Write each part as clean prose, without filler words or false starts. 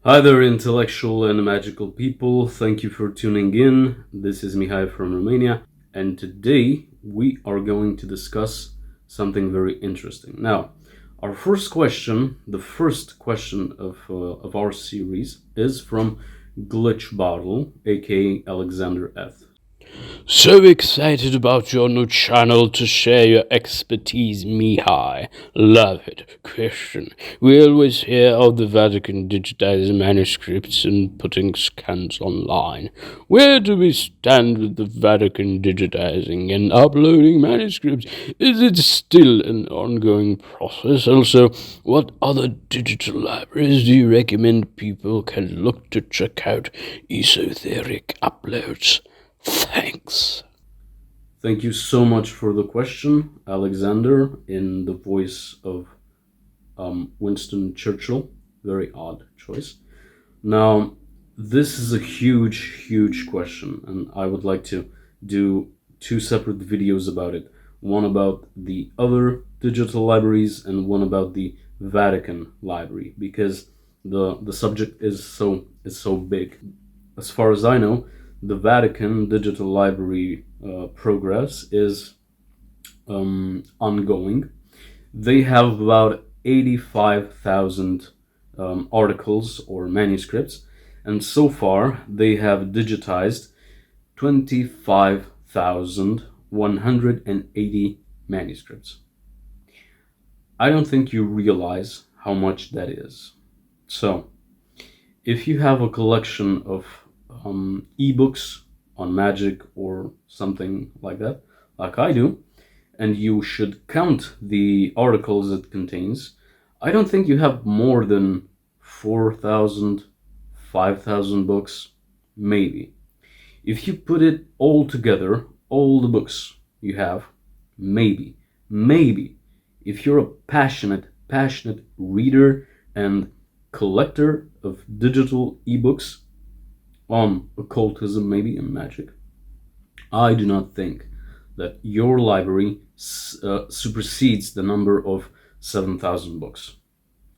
Hi there, intellectual and magical people. Thank you for tuning in. This is Mihai from Romania, and today we are going to discuss something very interesting. Now, our first question, the first question of our series, is from Glitch Bottle, aka Alexander F. So excited about your new channel to share your expertise, Mihai. Love it. Question. We always hear of the Vatican digitizing manuscripts and putting scans online. Where do we stand with the Vatican digitizing and uploading manuscripts? Is it still an ongoing process? Also, what other digital libraries do you recommend people can look to check out esoteric uploads? Thanks. Thank you so much for the question, Alexander, in the voice of Winston Churchill. Very odd choice. Now, this is a huge question, and I would like to do two separate videos about it. One about the other digital libraries and one about the Vatican library, because the subject is so big. As far as I know, the Vatican digital library progress is ongoing. They have about 85,000 articles or manuscripts, and so far they have digitized 25,180 manuscripts. I don't think you realize how much that is. So, if you have a collection of ebooks on magic or something like that, like I do, and you should count the articles it contains, I don't think you have more than 4,000, 5,000 books, maybe. If you put it all together, all the books you have, maybe, if you're a passionate reader and collector of digital ebooks on occultism, maybe, and magic, I do not think that your library supersedes the number of 7,000 books.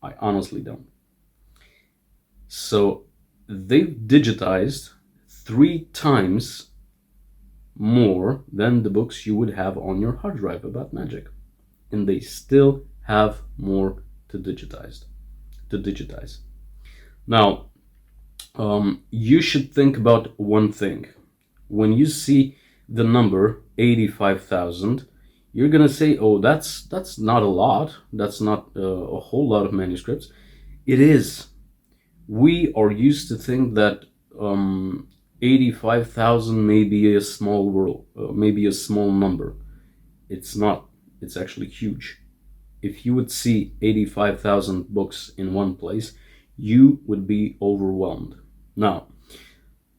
I honestly don't. So they've digitized 3 times more than the books you would have on your hard drive about magic, and they still have more to digitize. Now, you should think about one thing. When you see the number 85,000, you're gonna say, "Oh, that's not a lot. That's not a whole lot of manuscripts." It is. We are used to think that 85,000 may be a small world, maybe a small number. It's not. It's actually huge. If you would see 85,000 books in one place, you would be overwhelmed. Now,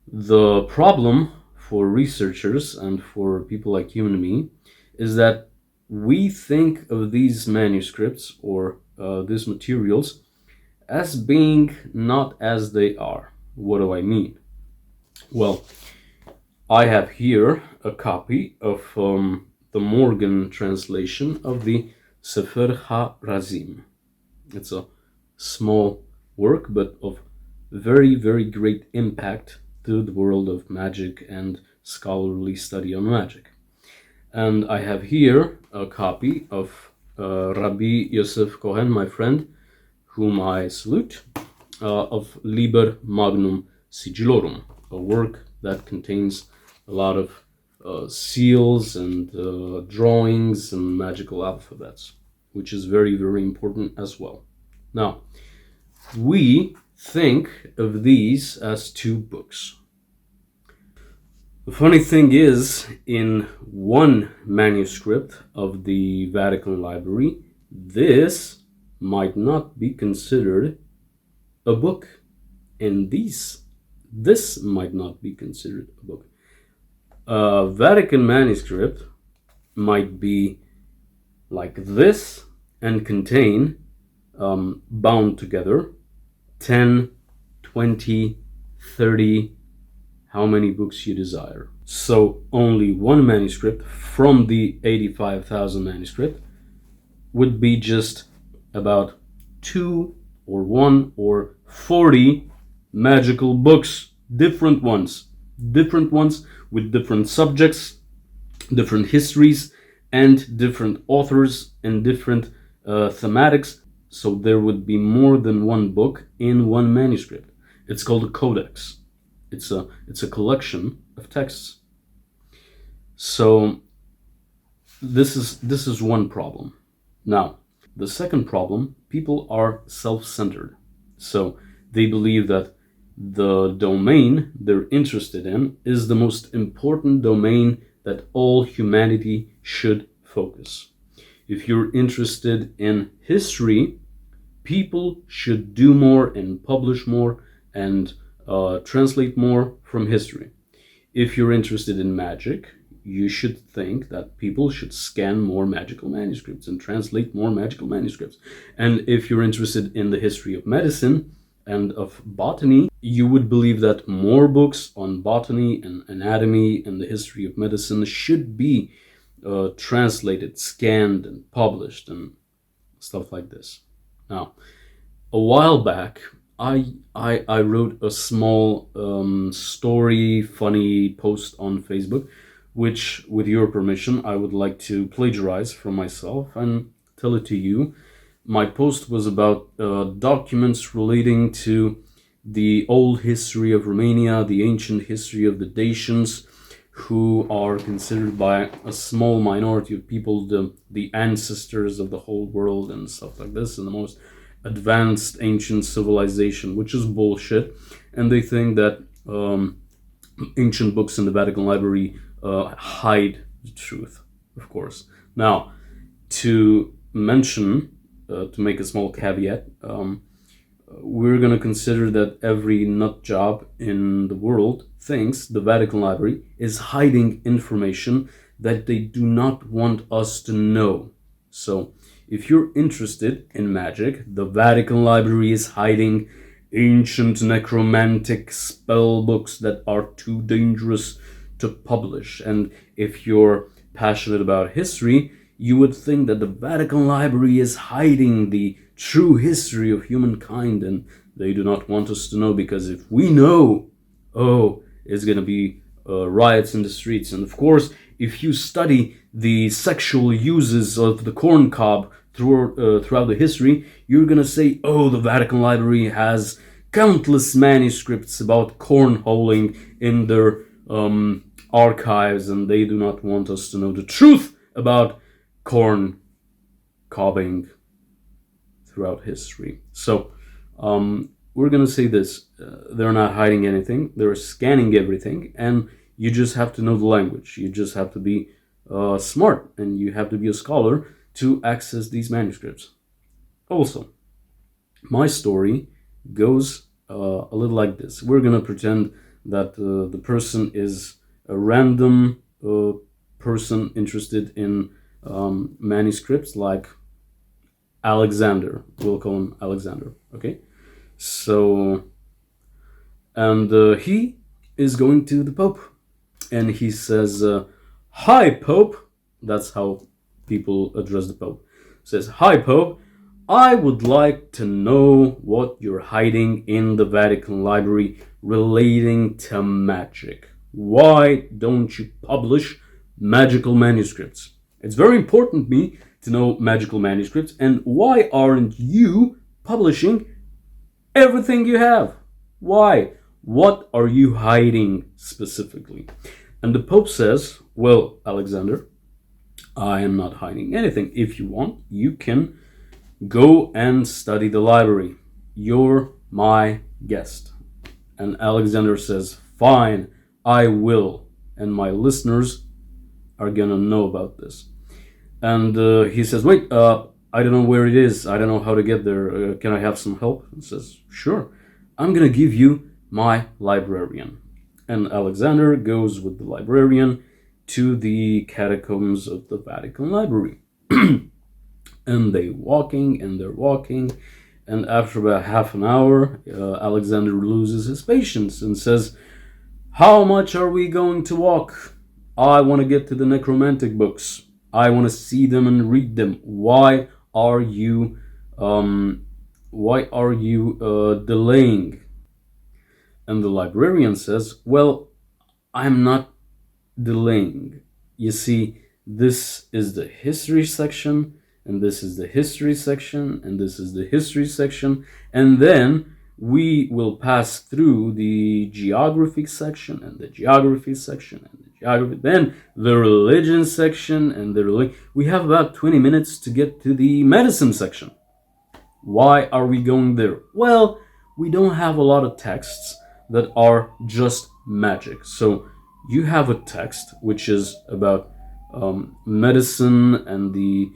the problem for researchers and for people like you and me is that we think of these manuscripts or these materials as being not as they are. What do I mean? Well, I have here a copy of the Morgan translation of the Sefer HaRazim. It's a small work, but of very great impact to the world of magic and scholarly study on magic. And I have here a copy of Rabbi Yosef Cohen, my friend, whom I salute, of Liber Magnum Sigillorum, a work that contains a lot of seals and drawings and magical alphabets, which is very important as well. Now, we think of these as two books. The funny thing is, in one manuscript of the Vatican Library, this might not be considered a book, and this might not be considered a book. A Vatican manuscript might be like this and contain, bound together, 10, 20, 30, how many books you desire. So only one manuscript from the 85,000 manuscript would be just about 2 or 1 or 40 magical books, different ones with different subjects, different histories, and different authors and different thematics. So there would be more than one book in one manuscript. It's called a codex. It's a collection of texts. So this is one problem. Now, the second problem, people are self-centered. So they believe that the domain they're interested in is the most important domain that all humanity should focus. If you're interested in history, people should do more and publish more and translate more from history. If you're interested in magic, you should think that people should scan more magical manuscripts and translate more magical manuscripts. And if you're interested in the history of medicine and of botany, you would believe that more books on botany and anatomy and the history of medicine should be translated, scanned, and published, and stuff like this. Now, a while back, I wrote a small story, funny post on Facebook, which, with your permission, I would like to plagiarize from myself and tell it to you. My post was about documents relating to the old history of Romania, the ancient history of the Dacians, who are considered by a small minority of people the ancestors of the whole world and stuff like this, and the most advanced ancient civilization, which is bullshit. And they think that ancient books in the Vatican Library hide the truth, of course. Now, to mention, to make a small caveat, we're going to consider that every nut job in the world thinks the Vatican Library is hiding information that they do not want us to know. So, if you're interested in magic, the Vatican Library is hiding ancient necromantic spell books that are too dangerous to publish. And if you're passionate about history, you would think that the Vatican Library is hiding the true history of humankind, and they do not want us to know, because if we know, it's going to be riots in the streets. And of course, if you study the sexual uses of the corn cob throughout the history, you're going to say, the Vatican Library has countless manuscripts about cornholing in their archives, and they do not want us to know the truth about corn cobbing throughout history. So we're going to say this. They're not hiding anything. They're scanning everything, and you just have to know the language. You just have to be smart, and you have to be a scholar to access these manuscripts. Also, my story goes a little like this. We're going to pretend that the person is a random person interested in manuscripts, like Alexander. We'll call him Alexander, okay? So, and he is going to the Pope, and he says, "Hi, Pope." That's how people address the Pope. Says, "Hi, Pope. I would like to know what you're hiding in the Vatican Library relating to magic. Why don't you publish magical manuscripts? It's very important to me to know magical manuscripts, and why aren't you publishing everything you have? Why? What are you hiding specifically?" And the Pope says, "Well, Alexander, I am not hiding anything. If you want, you can go and study the library. You're my guest." And Alexander says, "Fine, I will. And my listeners are gonna know about this." And he says, "Wait, I don't know where it is. I don't know how to get there. Can I have some help?" And says, "Sure. I'm gonna give you my librarian." And Alexander goes with the librarian to the catacombs of the Vatican Library. And they're walking, and after about half an hour, Alexander loses his patience and says, "How much are we going to walk? I want to get to the necromantic books. I want to see them and read them. Why are you delaying?" And the librarian says, well, I'm not delaying. You see, this is the history section, and this is the history section, and this is the history section, and then we will pass through the geography section, and the geography section, and the geography, then the religion section, and we have about 20 minutes to get to the medicine section. Why are we going there? Well, we don't have a lot of texts that are just magic. So you have a text which is about medicine and the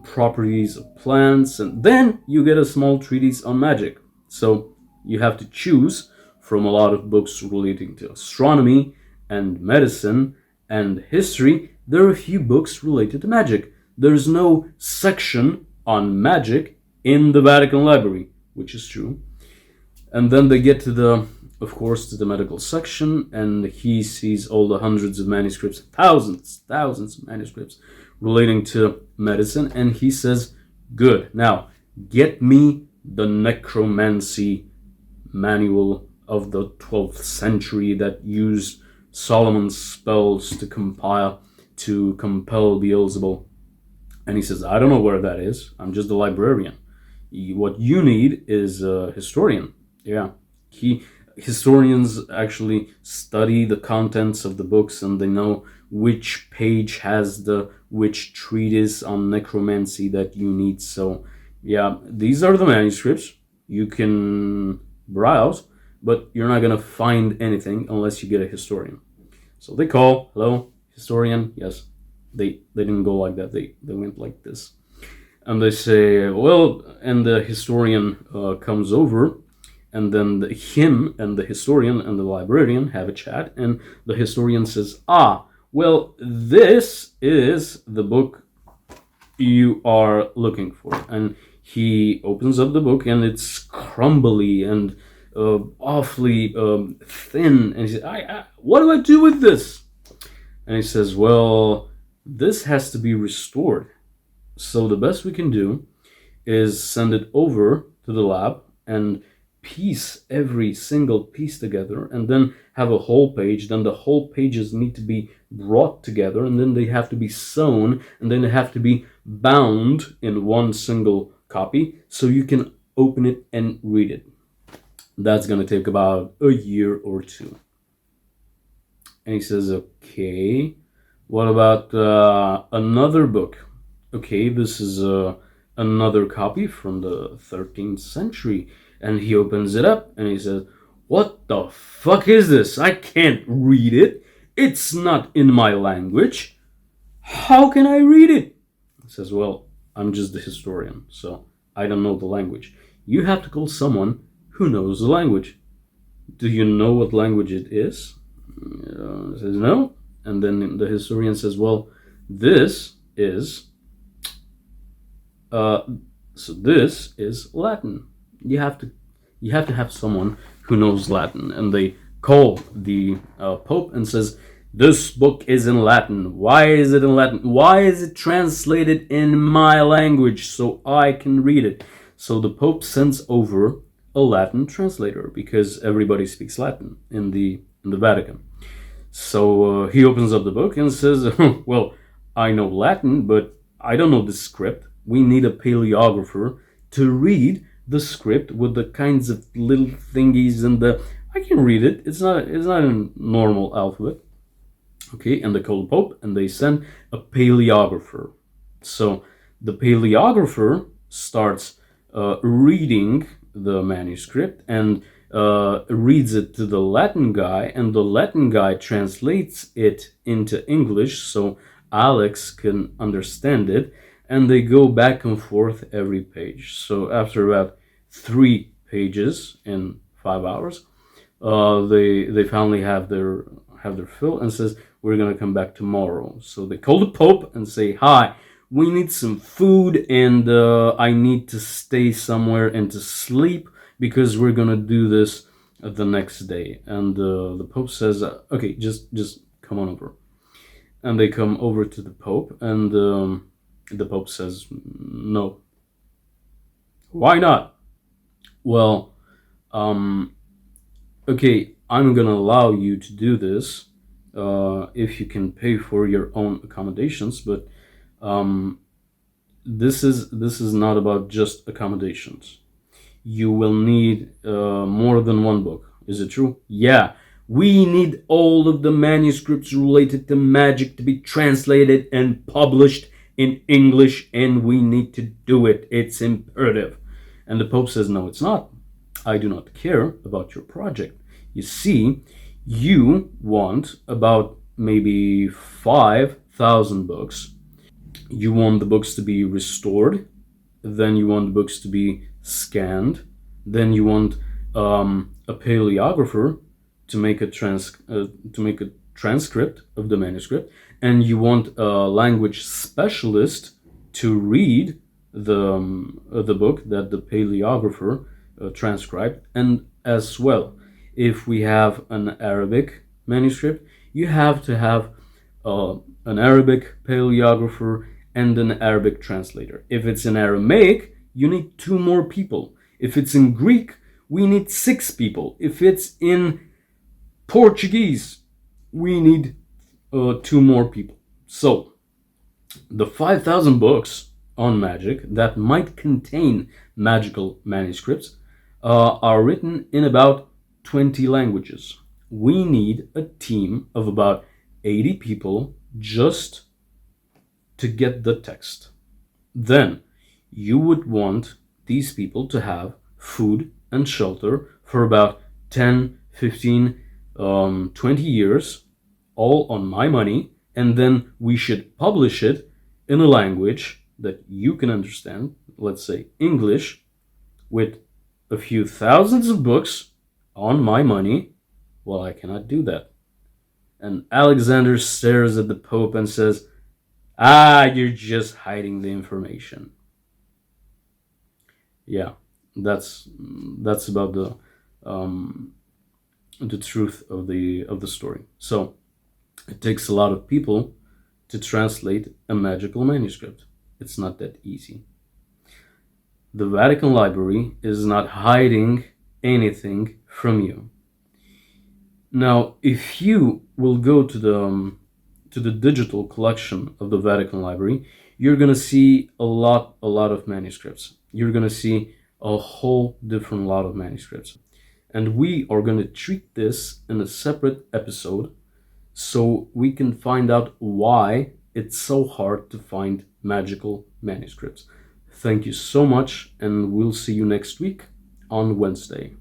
properties of plants, and then you get a small treatise on magic. So you have to choose from a lot of books relating to astronomy and medicine and history. There are a few books related to magic. There's no section on magic in the Vatican Library, which is true. And then they get to of course, to the medical section, and he sees all the hundreds of manuscripts, thousands of manuscripts relating to medicine, and he says, good, now get me the necromancy manual of the 12th century that used Solomon's spells to compel Beelzebul. And he says, I don't know where that is. I'm just a librarian. What you need is a historian. Yeah. Historians actually study the contents of the books, and they know which page has which treatise on necromancy that you need. So yeah, these are the manuscripts. You can browse, but you're not gonna find anything unless you get a historian. So they call, hello, historian. Yes, they didn't go like that. They went like this, and they say, well, and the historian comes over, and then him and the historian and the librarian have a chat, and the historian says, well, this is the book you are looking for. And he opens up the book, and it's crumbly and awfully thin, and he says, what do I do with this? And he says, well, this has to be restored. So the best we can do is send it over to the lab and piece every single piece together, and then have a whole page. Then the whole pages need to be brought together, and then they have to be sewn, and then they have to be bound in one single copy so you can open it and read it. That's going to take about a year or two. And he says, okay, what about another book? Okay, this is another copy from the 13th century. And he opens it up and he says, what the fuck is this? I can't read it. It's not in my language. How can I read it? He says, well, I'm just the historian, so I don't know the language. You have to call someone who knows the language. Do you know what language it is? He says, no. And then the historian says, well, this is Latin. You have to have someone who knows Latin. And they call the Pope and says, this book is in Latin. Why is it in Latin? Why is it translated in my language so I can read it? So the Pope sends over a Latin translator, because everybody speaks Latin in the Vatican. So he opens up the book and says, well, I know Latin, but I don't know the script. We need a paleographer to read the script with the kinds of little thingies and I can read it. It's not a normal alphabet. Okay, and they call the Pope and they send a paleographer. So the paleographer starts reading the manuscript and reads it to the Latin guy, and the Latin guy translates it into English so Alex can understand it, and they go back and forth every page. So after about 3 pages in 5 hours, they finally have their fill, and says, we're gonna come back tomorrow. So they call the Pope and say, hi, we need some food, and I need to stay somewhere and to sleep, because we're gonna do this the next day. And the Pope says, okay, just come on over. And they come over to the Pope, and the Pope says, no. Why not? Well, Okay, I'm gonna allow you to do this if you can pay for your own accommodations, but um, this is not about just accommodations. You will need more than one book. Is it true? Yeah. We need all of the manuscripts related to magic to be translated and published in English, and we need to do it. It's imperative. And the Pope says, no, it's not. I do not care about your project. You see, you want about maybe 5,000 books. You want the books to be restored, then you want the books to be scanned, then you want a paleographer to make a transcript of the manuscript, and you want a language specialist to read the book that the paleographer transcribed. And as well, if we have an Arabic manuscript, you have to have an Arabic paleographer and an Arabic translator. If it's in Aramaic, you need 2 more people. If it's in Greek, we need 6 people. If it's in Portuguese, we need 2 more people. So, the 5,000 books on magic that might contain magical manuscripts are written in about 20 languages. We need a team of about 80 people just to get the text. Then you would want these people to have food and shelter for about 10, 15, 20 years, all on my money, and then we should publish it in a language that you can understand, let's say English, with a few thousands of books on my money. Well, I cannot do that. And Alexander stares at the Pope and says, ah, you're just hiding the information. Yeah, that's about the truth of the story. So it takes a lot of people to translate a magical manuscript. It's not that easy. The Vatican Library is not hiding anything from you. Now, if you will go to the digital collection of the Vatican Library, you're gonna see a lot of manuscripts. You're gonna see a whole different lot of manuscripts, and we are gonna treat this in a separate episode, so we can find out why it's so hard to find magical manuscripts. Thank you so much, and we'll see you next week on Wednesday.